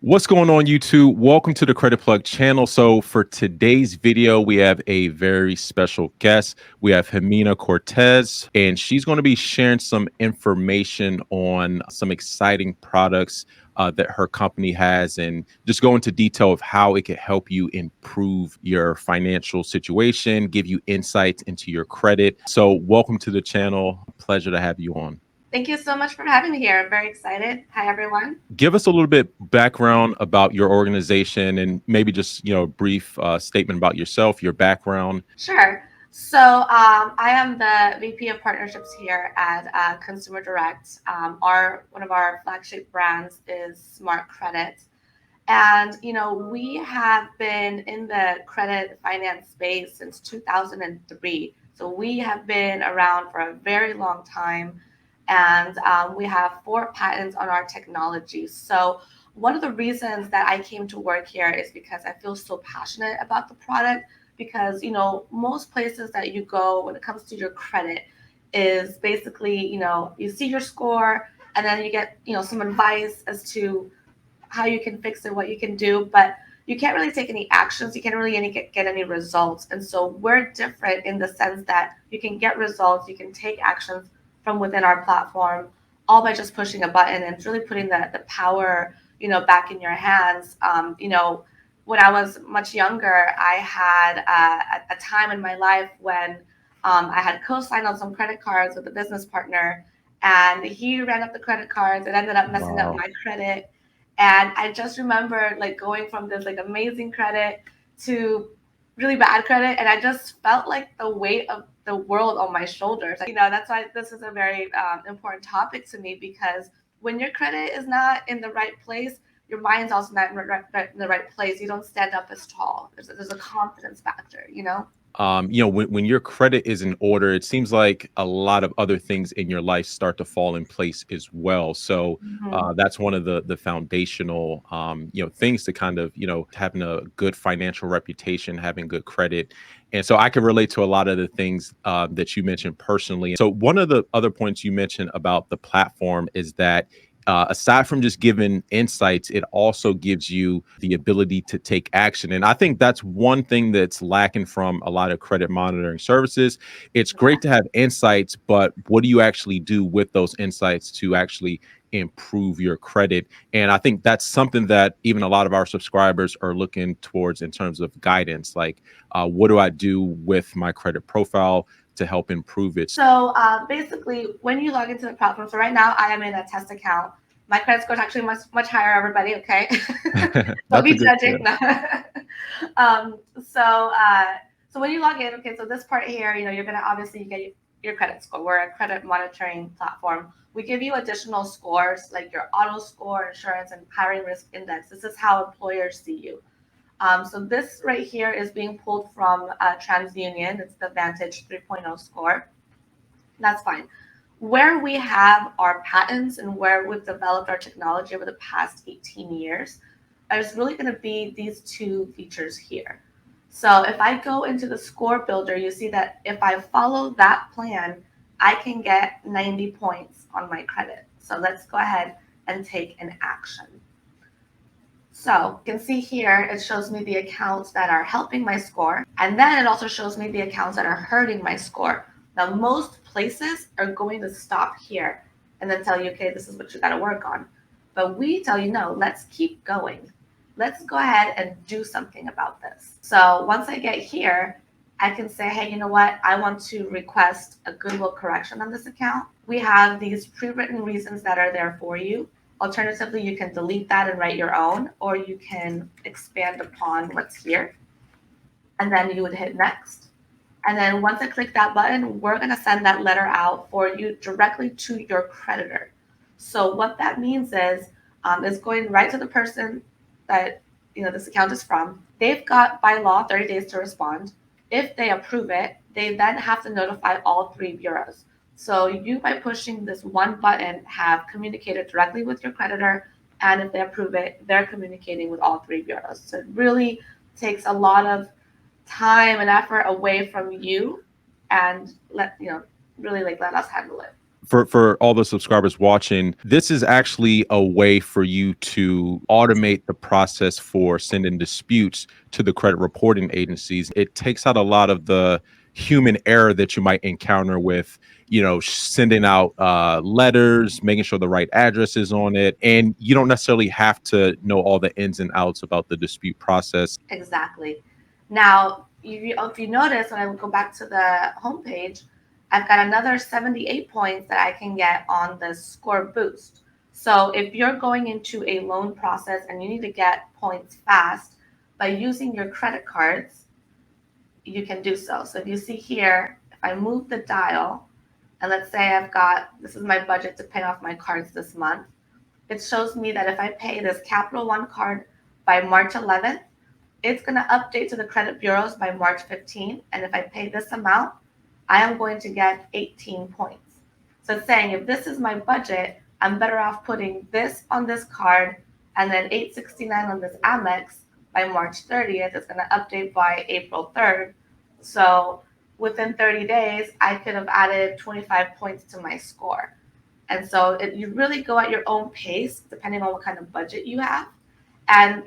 What's going on, YouTube? Welcome to the Credit Plug channel. So for today's video, we have a very special guest. We have Jimena Cortez, and she's going to be sharing some information on some exciting products that her company has, and just go into detail of how it can help you improve your financial situation, give you insights into your credit. So welcome to the channel. Pleasure to have you on. Thank you so much for having me here. I'm very excited. Hi, everyone. Give us a little bit background about your organization and maybe just, a brief statement about yourself, your background. Sure. So I am the VP of Partnerships here at Consumer Direct. Our one of our flagship brands is Smart Credit, and we have been in the credit finance space since 2003. So we have been around for a very long time, and we have 4 patents on our technology. So one of the reasons that I came to work here is because I feel so passionate about the product. Because most places that you go when it comes to your credit is basically you see your score and then you get some advice as to how you can fix it, what you can do, but you can't really take any actions. You can't really get any results. And so we're different in the sense that you can get results, you can take actions from within our platform, all by just pushing a button, and it's really putting the power, back in your hands. When I was much younger, I had a time in my life when I had co-signed on some credit cards with a business partner, and he ran up the credit cards and ended up messing up Wow. my credit. And I just remember like going from this like amazing credit to really bad credit, and I just felt like the weight of the world on my shoulders. That's why this is a very important topic to me, because when your credit is not in the right place, your mind's also not in the right place. You don't stand up as tall. There's a confidence factor. When your credit is in order, it seems like a lot of other things in your life start to fall in place as well. So Mhm. that's one of the foundational, things to kind of, having a good financial reputation, having good credit. And so I can relate to a lot of the things that you mentioned personally. So one of the other points you mentioned about the platform is that aside from just giving insights, it also gives you the ability to take action. And I think that's one thing that's lacking from a lot of credit monitoring services. It's great to have insights, but what do you actually do with those insights to actually improve your credit? And I think that's something that even a lot of our subscribers are looking towards in terms of guidance. Like, what do I do with my credit profile to help improve it? So basically, when you log into the platform, so right now I am in a test account. My credit score is actually much higher. Everybody, okay? Don't That's a be good, judging. No. um, so so when you log in, okay, so this part here, you're gonna obviously get your credit score. We're a credit monitoring platform. We give you additional scores like your auto score, insurance, and hiring risk index. This is how employers see you. So this right here is being pulled from TransUnion. It's the Vantage 3.0 score. That's fine. Where we have our patents and where we've developed our technology over the past 18 years, is really going to be these 2 features here. So if I go into the score builder, you see that if I follow that plan, I can get 90 points on my credit. So let's go ahead and take an action. So you can see here, it shows me the accounts that are helping my score. And then it also shows me the accounts that are hurting my score. Now, most places are going to stop here and then tell you, okay, this is what you got to work on. But we tell you, no, let's keep going. Let's go ahead and do something about this. So once I get here, I can say, hey, you know what? I want to request a goodwill correction on this account. We have these pre-written reasons that are there for you. Alternatively, you can delete that and write your own, or you can expand upon what's here. And then you would hit next. And then once I click that button, we're going to send that letter out for you directly to your creditor. So what that means is it's going right to the person that this account is from. They've got by law 30 days to respond. If they approve it, they then have to notify all 3 bureaus. So you, by pushing this one button, have communicated directly with your creditor, and if they approve it, they're communicating with all 3 bureaus. So it really takes a lot of time and effort away from you, and really like let us handle it. for all the subscribers watching, this is actually a way for you to automate the process for sending disputes to the credit reporting agencies. It takes out a lot of the human error that you might encounter with, sending out letters, making sure the right address is on it, and you don't necessarily have to know all the ins and outs about the dispute process. Exactly. Now, if you notice, when I go back to the homepage, I've got another 78 points that I can get on the score boost. So if you're going into a loan process and you need to get points fast by using your credit cards, you can do so. So if you see here, if I move the dial, and let's say this is my budget to pay off my cards this month, it shows me that if I pay this Capital One card by March 11th, it's going to update to the credit bureaus by March 15th. And if I pay this amount, I am going to get 18 points. So it's saying if this is my budget, I'm better off putting this on this card and then 869 on this Amex by March 30th. It's going to update by April 3rd. So within 30 days, I could have added 25 points to my score. And so you really go at your own pace, depending on what kind of budget you have and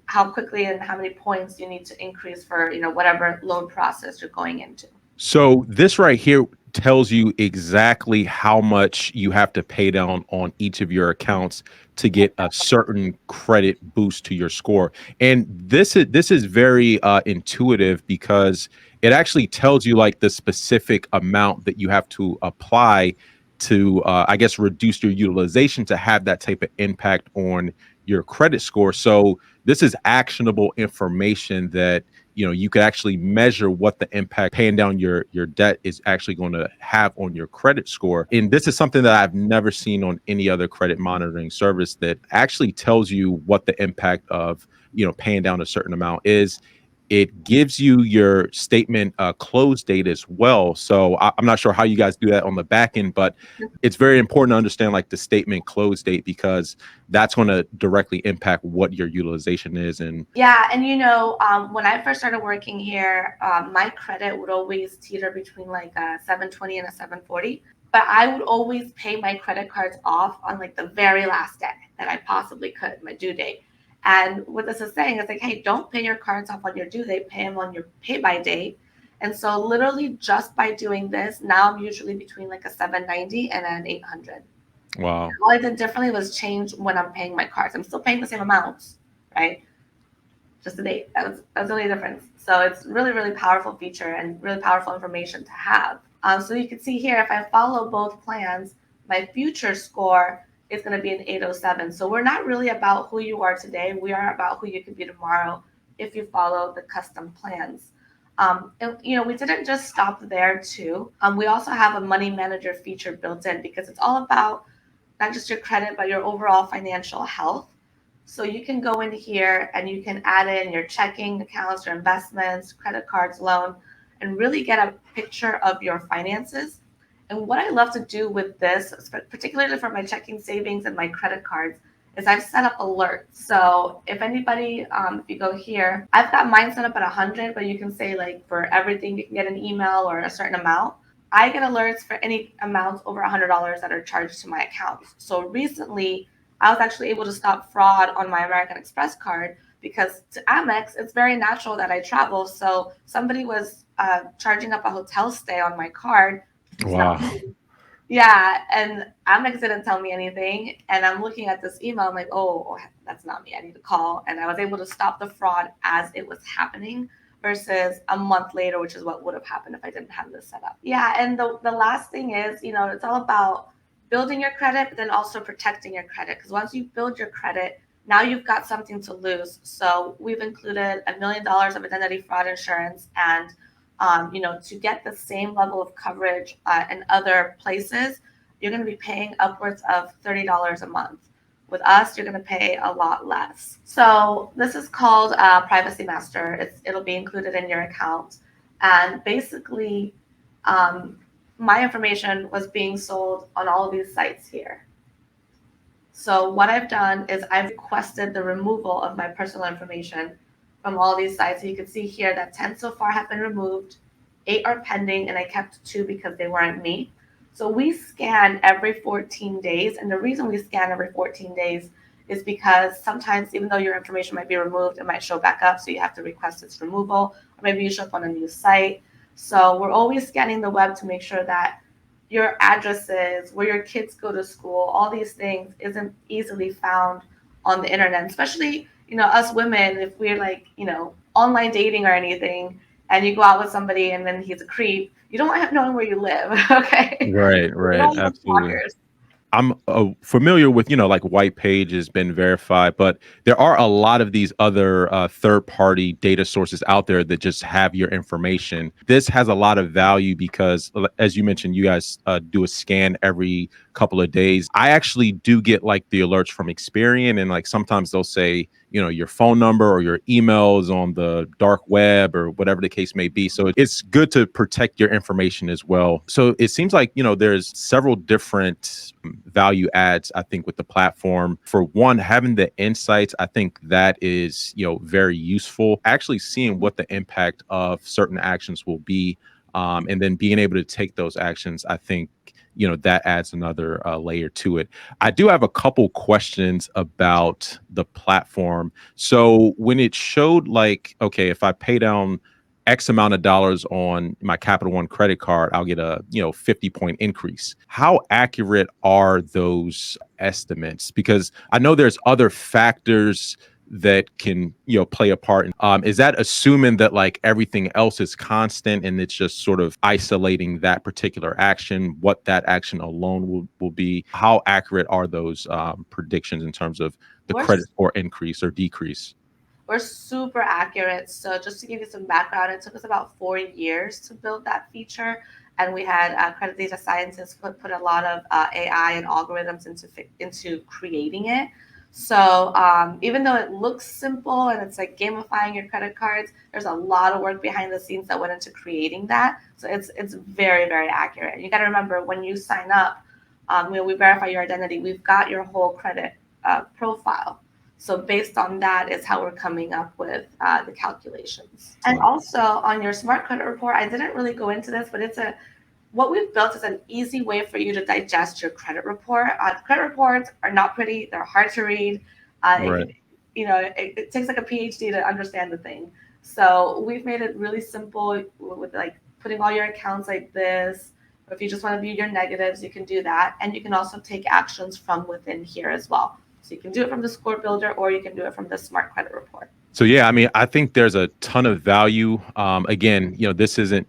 how quickly and how many points you need to increase for whatever loan process you're going into. So this right here tells you exactly how much you have to pay down on each of your accounts to get a certain credit boost to your score. And this is very intuitive because it actually tells you like the specific amount that you have to apply to I guess reduce your utilization to have that type of impact on your credit score. So this is actionable information that you could actually measure what the impact paying down your debt is actually going to have on your credit score. And this is something that I've never seen on any other credit monitoring service that actually tells you what the impact of paying down a certain amount is. It gives you your statement close date as well. So I'm not sure how you guys do that on the back end, but it's very important to understand like the statement close date because that's going to directly impact what your utilization is. And yeah, and when I first started working here, my credit would always teeter between like a 720 and a 740. But I would always pay my credit cards off on like the very last day that I possibly could, my due date. And what this is saying is like, hey, don't pay your cards off on your due date, pay them on your pay by date. And so literally just by doing this, now I'm usually between like a 790 and an 800. wow. All I did differently was change when I'm paying my cards. I'm still paying the same amounts, right? Just the date. That's the only difference. So it's really, really powerful feature and really powerful information to have. So you can see here, if I follow both plans, my future score is going to be an 807. So we're not really about who you are today. We are about who you can be tomorrow if you follow the custom plans. And, we didn't just stop there too. We also have a money manager feature built in because it's all about not just your credit, but your overall financial health. So you can go in here and you can add in your checking accounts, your investments, credit cards, loan, and really get a picture of your finances. And what I love to do with this, particularly for my checking, savings, and my credit cards, is I've set up alerts. So if anybody, if you go here, I've got mine set up at 100, but you can say like for everything, you can get an email or a certain amount. I get alerts for any amounts over $100 that are charged to my account. So recently, I was actually able to stop fraud on my American Express card because to Amex, it's very natural that I travel. So somebody was charging up a hotel stay on my card. It's not Wow. me. Yeah, and Amex didn't tell me anything. And I'm looking at this email. I'm like, oh, that's not me. I need to call. And I was able to stop the fraud as it was happening versus a month later, which is what would have happened if I didn't have this set up. Yeah, and the last thing is, it's all about building your credit, but then also protecting your credit. Because once you build your credit, now you've got something to lose. So we've included $1 million of identity fraud insurance, and to get the same level of coverage in other places, you're going to be paying upwards of $30 a month. With us, you're going to pay a lot less. So this is called Privacy Master. It'll be included in your account, and basically, my information was being sold on all of these sites here. So what I've done is I've requested the removal of my personal information from all these sites. So you can see here that 10 so far have been removed, 8 are pending, and I kept 2 because they weren't me. So we scan every 14 days. And the reason we scan every 14 days is because sometimes, even though your information might be removed, it might show back up. So you have to request its removal, or maybe you show up on a new site. So we're always scanning the web to make sure that your addresses, where your kids go to school, all these things isn't easily found on the internet, especially, us women, if we're like, online dating or anything, and you go out with somebody and then he's a creep, you don't want him knowing where you live. Okay. Right, We right, don't want absolutely. stalkers. I'm familiar with, like White Page has been verified, but there are a lot of these other third party data sources out there that just have your information. This has a lot of value because, as you mentioned, you guys do a scan every couple of days. I actually do get like the alerts from Experian, and like sometimes they'll say, your phone number or your emails on the dark web or whatever the case may be. So it's good to protect your information as well. So it seems like, there's several different value adds, I think, with the platform. For one, having the insights, I think that is, very useful. Actually seeing what the impact of certain actions will be, and then being able to take those actions, I think, that adds another layer to it. I do have a couple questions about the platform. So when it showed like, okay, if I pay down X amount of dollars on my Capital One credit card, I'll get a 50-point increase. How accurate are those estimates? Because I know there's other factors that can play a part. Is that assuming that like everything else is constant and it's just sort of isolating that particular action, what that action alone will be? How accurate are those predictions in terms of the We're credit score increase or decrease? we're super accurate. So just to give you some background, it took us about 4 years to build that feature, and we had credit data scientists put a lot of AI and algorithms into creating it. So even though it looks simple and it's like gamifying your credit cards, there's a lot of work behind the scenes that went into creating that. So it's very, very accurate. You got to remember, when you sign up, when we verify your identity, we've got your whole credit profile. So based on that is how we're coming up with the calculations. And Excellent. also on your smart credit report, I didn't really go into this, but what we've built is an easy way for you to digest your credit report. Credit reports are not pretty; they're hard to read. It Right. can, it takes like a PhD to understand the thing. So we've made it really simple with like putting all your accounts like this. Or if you just want to view your negatives, you can do that, and you can also take actions from within here as well. So you can do it from the score builder, or you can do it from the smart credit report. So yeah, I mean, I think there's a ton of value. Again, this isn't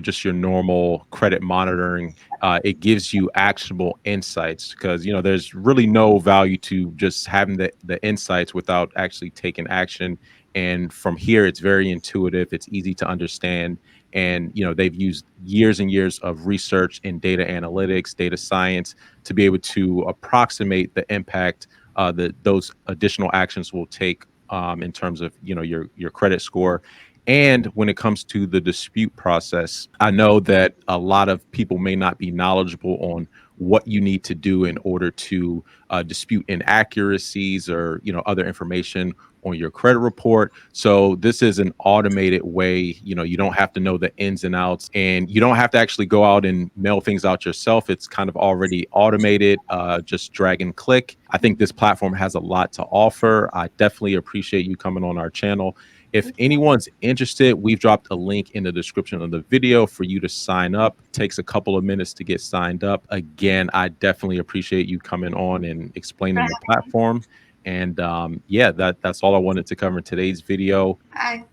just your normal credit monitoring. It gives you actionable insights because there's really no value to just having the insights without actually taking action. And from here, it's very intuitive. It's easy to understand. And they've used years and years of research in data analytics, data science to be able to approximate the impact that those additional actions will take in terms of your credit score. And when it comes to the dispute process, I know that a lot of people may not be knowledgeable on what you need to do in order to dispute inaccuracies or other information on your credit report. So this is an automated way. You don't have to know the ins and outs, and you don't have to actually go out and mail things out yourself. It's kind of already automated, just drag and click. I think this platform has a lot to offer. I definitely appreciate you coming on our channel. If anyone's interested, we've dropped a link in the description of the video for you to sign up. It takes a couple of minutes to get signed up. Again, I definitely appreciate you coming on and explaining the platform. And yeah, that's all I wanted to cover in today's video. Hi.